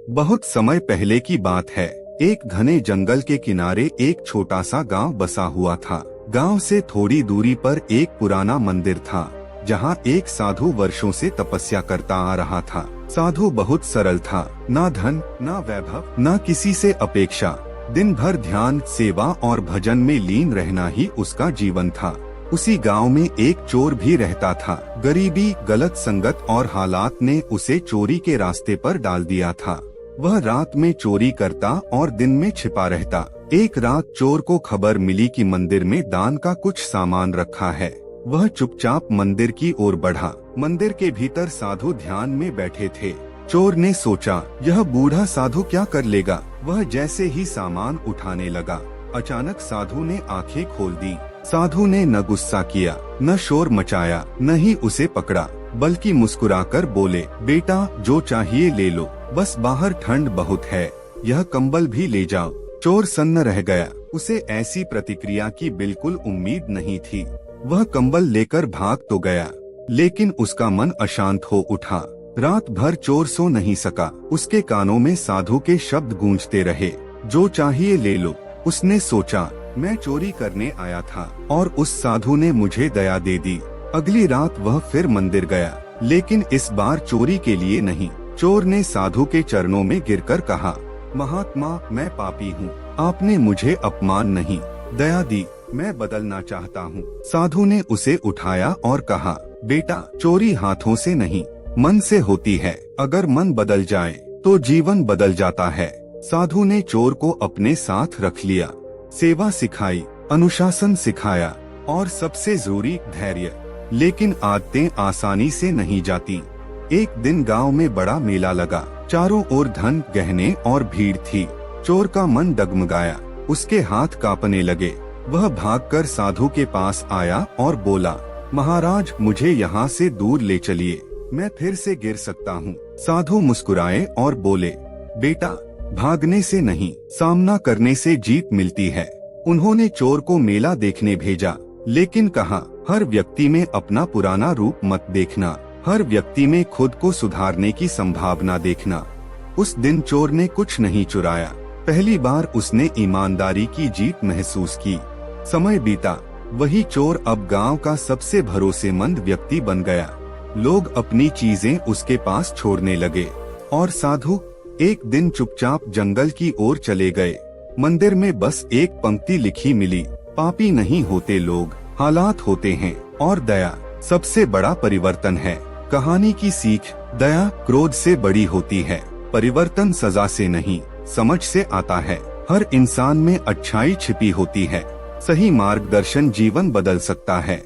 बहुत समय पहले की बात है। एक घने जंगल के किनारे एक छोटा सा गांव बसा हुआ था। गांव से थोड़ी दूरी पर एक पुराना मंदिर था, जहां एक साधु वर्षों से तपस्या करता आ रहा था। साधु बहुत सरल था, ना धन, ना वैभव, ना किसी से अपेक्षा। दिन भर ध्यान, सेवा और भजन में लीन रहना ही उसका जीवन था। उसी गांव में एक चोर भी रहता था। गरीबी, गलत संगत और हालात ने उसे चोरी के रास्ते पर डाल दिया था। वह रात में चोरी करता और दिन में छिपा रहता। एक रात चोर को खबर मिली कि मंदिर में दान का कुछ सामान रखा है। वह चुपचाप मंदिर की ओर बढ़ा। मंदिर के भीतर साधु ध्यान में बैठे थे। चोर ने सोचा, यह बूढ़ा साधु क्या कर लेगा। वह जैसे ही सामान उठाने लगा, अचानक साधु ने आंखें खोल दी। साधु ने न गुस्सा किया, न शोर मचाया, न ही उसे पकड़ा, बल्कि मुस्कुराकर बोले, बेटा जो चाहिए ले लो, बस बाहर ठंड बहुत है, यह कंबल भी ले जाओ। चोर सन्न रह गया। उसे ऐसी प्रतिक्रिया की बिल्कुल उम्मीद नहीं थी। वह कंबल लेकर भाग तो गया, लेकिन उसका मन अशांत हो उठा। रात भर चोर सो नहीं सका। उसके कानों में साधु के शब्द गूंजते रहे, जो चाहिए ले लो। उसने सोचा, मैं चोरी करने आया था और उस साधु ने मुझे दया दे दी। अगली रात वह फिर मंदिर गया, लेकिन इस बार चोरी के लिए नहीं। चोर ने साधु के चरणों में गिरकर कहा, महात्मा मैं पापी हूँ, आपने मुझे अपमान नहीं, दया दी, मैं बदलना चाहता हूँ। साधु ने उसे उठाया और कहा, बेटा चोरी हाथों से नहीं, मन से होती है। अगर मन बदल जाए तो जीवन बदल जाता है। साधु ने चोर को अपने साथ रख लिया, सेवा सिखाई, अनुशासन सिखाया और सबसे जरूरी धैर्य। लेकिन आदतें आसानी से नहीं जाती। एक दिन गांव में बड़ा मेला लगा। चारों ओर धन, गहने और भीड़ थी। चोर का मन डगमगाया, उसके हाथ कांपने लगे। वह भागकर साधु के पास आया और बोला, महाराज मुझे यहाँ से दूर ले चलिए, मैं फिर से गिर सकता हूँ। साधु मुस्कुराए और बोले, बेटा भागने से नहीं, सामना करने से जीत मिलती है। उन्होंने चोर को मेला देखने भेजा, लेकिन कहा, हर व्यक्ति में अपना पुराना रूप मत देखना, हर व्यक्ति में खुद को सुधारने की संभावना देखना। उस दिन चोर ने कुछ नहीं चुराया। पहली बार उसने ईमानदारी की जीत महसूस की। समय बीता, वही चोर अब गांव का सबसे भरोसेमंद व्यक्ति बन गया। लोग अपनी चीजें उसके पास छोड़ने लगे और साधु एक दिन चुपचाप जंगल की ओर चले गए। मंदिर में बस एक पंक्ति लिखी मिली, पापी नहीं होते लोग, हालात होते हैं, और दया सबसे बड़ा परिवर्तन है। कहानी की सीख, दया क्रोध से बड़ी होती है, परिवर्तन सजा से नहीं समझ से आता है। हर इंसान में अच्छाई छिपी होती है, सही मार्गदर्शन जीवन बदल सकता है।